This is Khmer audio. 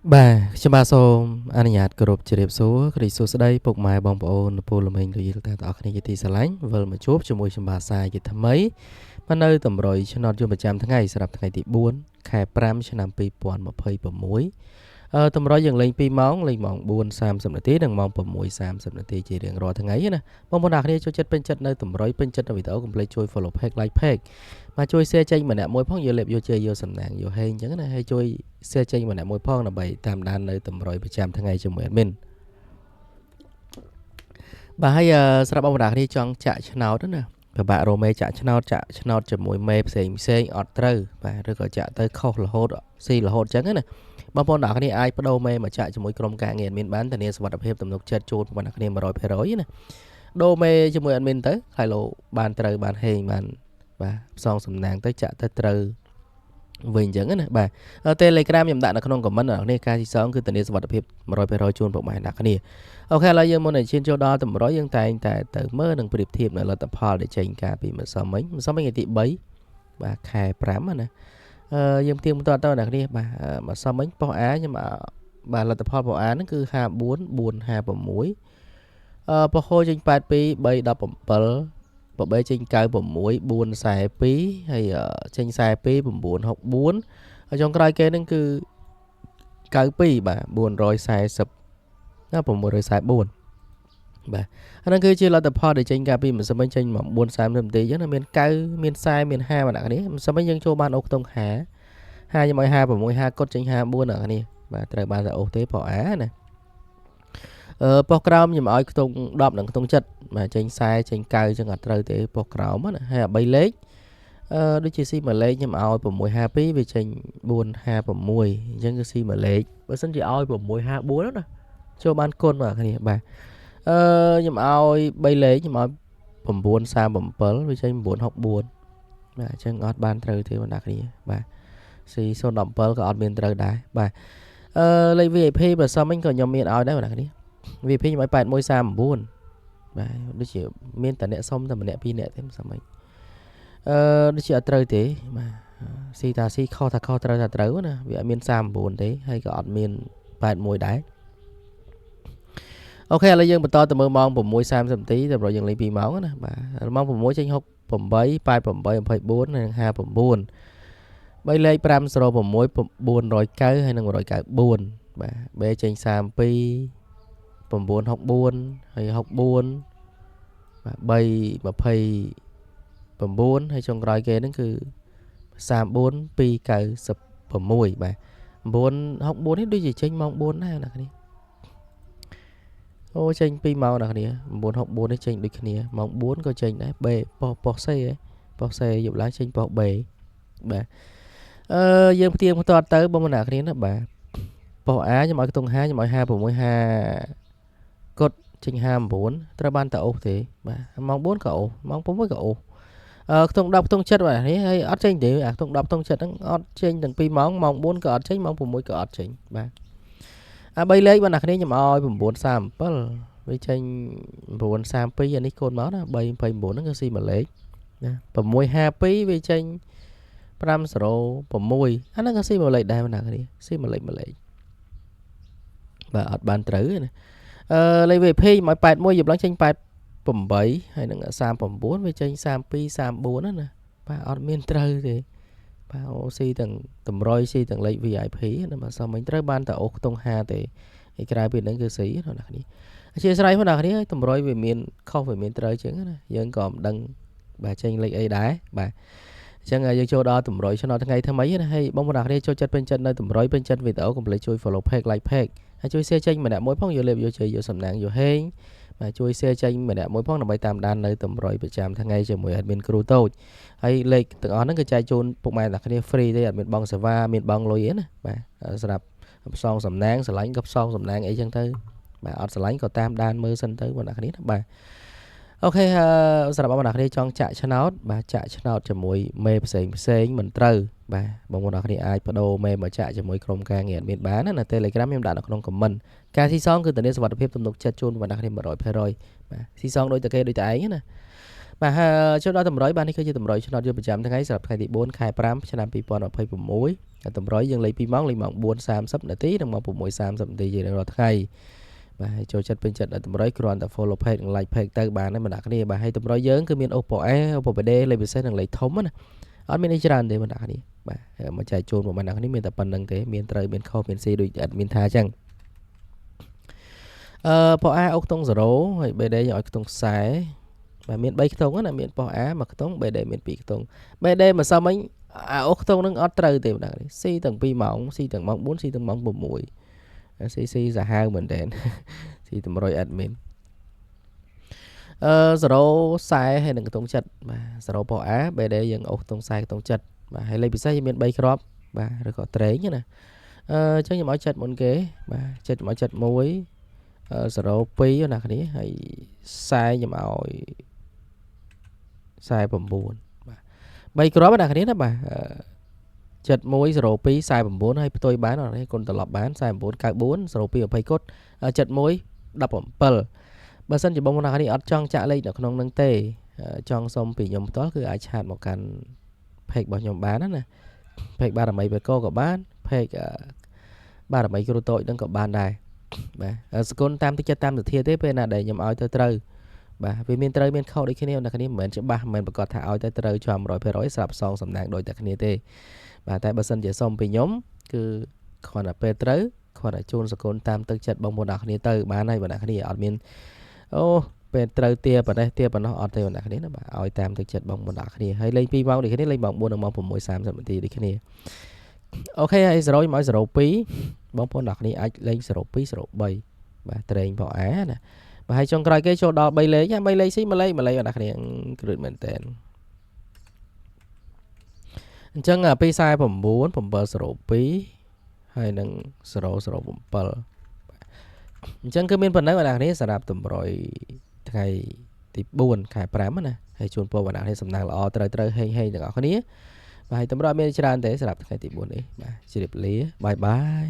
Bà, cho bàសូមអនុញ្ញាតគោរពជ្រាបសួរគ្រីស្ទសួស្តីពុកម៉ែបងប្អូនពលល្មិញលោកយាយលោកតាទាំងអស់គ្នាជាទីស្រឡាញ់វិលមកជួបជាមួយខ្ញុំបាទសាយជាថ្មីមកនៅតម្រុយឆ្នោតយមប្រចាំថ្ងៃសម្រាប់ថ្ងៃទី4ខែ5ឆ្នាំ2026តម្រុយយើងលេង2ម៉ោងលេងម៉ោង4:30នាទីនិងម៉ោង6:30នាទីជារៀងរាល់ថ្ងៃណាបងប្អូនអ្នកគ្នាចូលចិត្តពេញចិត្តនៅតម្រុយពេញចិត្តនៅវីដេអូកុំភ្លេចជួយ follow page like page មកជួយ share ចេញម្នាក់មួយផងយកលេបយកជ័យយកសំណាងយកហេងអញ្ចឹងណាហើយជួយ share ចេញម្នាក់មួយផងដើម្បីតាមដាននៅតម្រុយប្រចាំថ្ងៃជាមួយ admin បាទហើយស្រាប់បងប្អូនគ្នាចង់ចាក់ឆ្នោតណាពិបាករកមេចាក់ឆ្នោតជាមួយមេផ្សេងអត់ត្រូវបាទឬក៏ចាក់ទៅខុសរហូតស៊ីរហូតអញ្ចឹងណាបងប្អូនអ្នកគ្នាអាចបដូរមេមកចាក់ជាមួយក្រុមការងារ admin បានធានាសុវត្ថិភាពទំនុកចិត្តជូនបងប្អូនអ្នកគ្នា 100% ណាដូរមេជាមួយ admin ទៅហើយលោបានត្រូវបានហេងបានបាទផ្សងសំណាងទៅចាក់ទៅត្រូវវិញអញ្ចឹងណាបាទ Telegram ខ្ញុំដាក់នៅក្នុង comment អ្នកគ្នាការស៊ីសងគឺធានាសុវត្ថិភាព 100% ជូនបងប្អូនអ្នកគ្នាអូខេឥឡូវយើងមុននឹងឈានចូលដល់តម្រុយយើងតែងតែទៅមើលនិងប្រៀបធៀបនៅលទ្ធផលដែលចេញការពីម្សិលមិញថ្ងៃទី3បាទខែ5ណាយើងទៀងបន្តទៅអ្នកគ្នាបាទម្សិលមិញប៉ុស A ខ្ញុំបាទលទ្ធផលប៉ុស A ហ្នឹងគឺ54 456ប៉ុសហូចេញ82 317បបេចេញ96 442ហើយចេញ42 964ហើយចុងក្រោយគេហ្នឹងគឺ92បាទ440ណា644បាទអាហ្នឹងគឺជាលទ្ធផលដែលចេញកាលពីមិនសិនមិញចេញមក4:30នាទីអញ្ចឹងណាមាន90មាន40មាន50បងប្អូនមិនសិនមិញយើងចូលបានអូសខ្ទង់50ខ្ញុំឲ្យ56 50កត់ចេញ54បងប្អូនបាទត្រូវបានតែអូសទេប៉ុស A ណាប៉ុសក្រោមខ្ញុំឲ្យខ្ទង់10និងខ្ទង់7បាទចេញ40ចេញ90ចឹងអត់ត្រូវទេប៉ុសក្រោមណាហើយ3លេខដូចជាស៊ីមួយលេខខ្ញុំឲ្យ652វាចេញ456អញ្ចឹងគឺស៊ីមួយលេខបើសិនជាឲ្យ654ណាចូលបានគុណបងប្អូនបាទខ្ញុំឲ្យ3លេខខ្ញុំឲ្យ937វាចេញ964បាទអញ្ចឹងអត់បានត្រូវទេបងប្អូនបាទស៊ី017ក៏អត់មានត្រូវដែរបាទលេខ VIP បើសិនមិញក៏ខ្ញុំមានឲ្យដែរបងប្អូនVIP ខ្ញុំឲ្យ8139បាទដូចជាមានតែអ្នកសុំតែម្នាក់2នាក់ទេមិនសមមិញដូចជាអត់ត្រូវទេបាទស៊ីតាស៊ីខុសថាខុសត្រូវថាត្រូវណាវាអត់មាន39ទេហើយក៏អត់មាន81ដែរអូខេឥឡូវយើងបន្តទៅមើលម៉ោង6:30នាទីតម្រូវយើងលេង2ម៉ោងណាបាទម៉ោង6ចេញ68 88 24និង59 3លេខ506 490ហើយនិង194បាទ B ចេញ32 964ហើយ64បាទ329ហើយចុងក្រោយគេហ្នឹងគឺ34 296បាទ964នេះដូចជាចេញម៉ោង4ដែរអ្នកគ្នាអូចេញ2ម៉ោងអ្នកគ្នា964នេះចេញដូចគ្នាម៉ោង4ក៏ចេញដែរ B ប៉ុស C ប៉ុស C យប់ឡើងចេញប៉ុស B បាទយើងផ្ទៀងផ្ទាត់ទៅបងប្អូនអ្នកគ្នាណាបាទប៉ុស A ខ្ញុំឲ្យខ្ទង់50ខ្ញុំឲ្យ56កត់ចេញ59ត្រូវបានតែអូសទេបាទម៉ោង4ក៏អូសម៉ោង6ក៏អូសខ្ទង់10ខ្ទង់7បាទនេះហើយអត់ចេញទេអាខ្ទង់10ខ្ទង់7ហ្នឹងអត់ចេញទាំង2ម៉ោងម៉ោង4ក៏អត់ចេញម៉ោង6ក៏អត់ចេញបាទ3លេខបងប្អូនខ្ញុំឲ្យ937វាចេញ932អានេះកូនមកណា329ហ្នឹងគឺស៊ីមួយលេខណា652វាចេញ506អាហ្នឹងក៏ស៊ីមួយលេខដែរបងប្អូនស៊ីមួយលេខបាទអត់បានត្រូវណាលេខ VIP មក81យប់ឡើងចេញ88ហើយនឹង39វាចេញ32 34ណាបាទអត់មានត្រូវទេបាទអូស៊ីទាំងតម្រុយស៊ីទាំងលេខ VIP ណាបាទសមមិញត្រូវបានតែអូសខ្ទង់50ទេឯក្រៅពីហ្នឹងគឺស៊ីណាអ្នកនេះអធិស្ឋានបងប្អូនគ្នាតម្រុយវាមានខុសវាមានត្រូវជាងណាយើងក៏មិនដឹងបាទចេញលេខអីដែរបាទអញ្ចឹងយើងចូលដល់តម្រុយឆ្នោតថ្ងៃថ្មីណាហើយបងប្អូនគ្នាចូលចិត្តពេញចិត្តនៅតម្រុយពេញចិត្តវីដេអូកុំភ្លេចជួយ follow page like page ហើយជួយ share ចេញម្នាក់មួយផងយកលេបយកជ័យយកសំណាងយកហេងបាទជួយ share ចេញម្នាក់មួយផងដើម្បីតាមដាននៅតម្រុយប្រចាំថ្ងៃជាមួយ admin គ្រូតូចហើយលេខទាំងអស់ហ្នឹងគឺចែកជូនពុកម៉ែអ្នកគ្នា free ទេអត់មានបងសេវាមានបងលុយទេណាបាទសម្រាប់ផ្សងសំណាងស្រឡាញ់ក៏ផ្សងសំណាងអីចឹងទៅបាទអត់ស្រឡាញ់ក៏តាមដានមើលសិនទៅបងប្អូនគ្នាណាបាទអូខេសម្រាប់បងប្អូនអ្នកគ្នាចង់ចាក់ឆ្នោតបាទចាក់ឆ្នោតជាមួយមេផ្សេងមិនត្រូវបាទបងប្អូនអ្នកគ្នាអាចបដូរមេមកចាក់ជាមួយក្រុមការងារមានបានណា Telegram ខ្ញុំដាក់នៅក្នុង comment ការស៊ីសងគឺធានាសុវត្ថិភាពទំនុកចិត្តជូនបងប្អូនអ្នកគ្នា 100% បាទស៊ីសងដូចតែគេដូចតែឯងណា បាទចូលដល់តម្រុយបាទនេះគឺជាតម្រុយឆ្នោតយើងប្រចាំថ្ងៃសម្រាប់ថ្ងៃទី4ខែ5ឆ្នាំ2026តម្រុយយើងលេខ2ម៉ោងលេខម៉ោង 4:30 នាទីនិងម៉ោង 6:30 នាទីជារៀងរាល់ថ្ងៃបាទហើយចូលចិត្តពេញចិត្តដល់តម្រុយគ្រាន់តែ follow page និង like page ទៅបានហើយបណ្ដាគ្នាបាទហើយតម្រុយយើងគឺមាន Oppo A Oppo BD លេខពិសេសនិងលេខធំណាអត់មានអីច្រើនទេបណ្ដាគ្នាបាទមកចែកជូនមកបណ្ដាគ្នាមានតែប៉ុណ្្នឹងទេមានត្រូវមានខុសមានស៊ីដូចអត់មានថាអញ្ចឹងប៉ុស A អុកខ្ទង់0ហើយ BD យើងឲ្យខ្ទង់40បាទមាន3ខ្ទង់ណាមានប៉ុស A មួយខ្ទង់ BD មាន2ខ្ទង់ BD មកសុំវិញអាអុកខ្ទង់នឹងអត់ត្រូវទេបណ្ដាគ្នាស៊ីទាំង2ម៉ោងស៊ីទាំងម៉ោង4ស៊ីទាំងម៉ោង6ស៊ីសាហាវមែនតើស៊ីតម្រុយ admin 0 40ហើយនឹងខ្ទង់ចិត្តបាទ0ប៉ុស A BD យើងអុកខ្ទង់40ខ្ទង់ចិត្តបាទហើយលេខពិសេសយើងមាន3គ្រាប់បាទឬក៏ត្រេងណាអញ្ចឹងខ្ញុំឲ្យចិត្តមុនគេបាទចិត្តខ្ញុំឲ្យចិត្ត1 02ណាគ្នាហើយ40ខ្ញុំឲ្យ49បាទ3គ្រាប់ណាគ្នាណាបាទ71 02 49ហើយផ្ទុយបានអត់ទេគុណត្រឡប់បាន49 94 02 20គុត71 17បើសិនជាបងប្អូនអ្នកនេះអត់ចង់ចាក់លេខនៅក្នុងនឹងទេចង់សុំពីខ្ញុំផ្ទាល់គឺអាចឆាតមកកាន់ page របស់ខ្ញុំបានណា page បារមីបេកូក៏បាន page បារមីគ្រូតូចនឹងក៏បានដែរបាទសកុនតាមទឹកចិត្តតាមសទ្ធាទេពេលណាដែលខ្ញុំឲ្យទៅត្រូវបាទវាមានត្រូវមានខុសដូចគ្នាអ្នកគ្នាមិនមែនច្បាស់មិនមែនប្រកាសថាឲ្យទៅត្រូវចំ 100% ស្រាប់សងសំណាងដូចតែគ្នាទេបាទតែបើសិនជាសុំពីខ្ញុំគឺគ្រាន់តែពេលត្រូវគ្រាន់តែជូនសកុនតាមទឹកចិត្តបងប្អូនអ្នកគ្នាទៅបានហើយបងប្អូនអ្នកគ្នាអត់មានអូពេលត្រូវទាប៉ុណ្ណេះទាប៉ុណ្ណោះអត់ទេបងប្អូនអ្នកគ្នាណាបាទឲ្យតាមទឹកចិត្តបងប្អូនអ្នកគ្នាហើយលេង2ម៉ោងដូចគ្នាលេងម៉ោង4និងម៉ោង 6:30 នាទីដូចគ្នាអូខេហើយ0ខ្ញុំឲ្យ02បងប្អូនអ្នកគ្នាអាចលេង02 03បាទត្រេងបោអាណាបាទហើយចុងក្រោយគេចូលដល់3លេខ3លេខស៊ី1លេខ1លេខបងប្អូនគ្នាគ្រឹះមែនតើអញ្ចឹង249 702ហើយនឹង007អញ្ចឹងគឺមានប៉ុណ្ណឹងបងប្អូនគ្នាសម្រាប់តម្រុយថ្ងៃទី4ខែ5ណាហើយជូនពរបងប្អូនគ្នាសំណាងល្អត្រូវហេងទាំងអស់គ្នាបាទហើយតម្រុយមានច្រើនទេសម្រាប់ថ្ងៃទី4នេះបាទជម្រាបលាបាយបាយ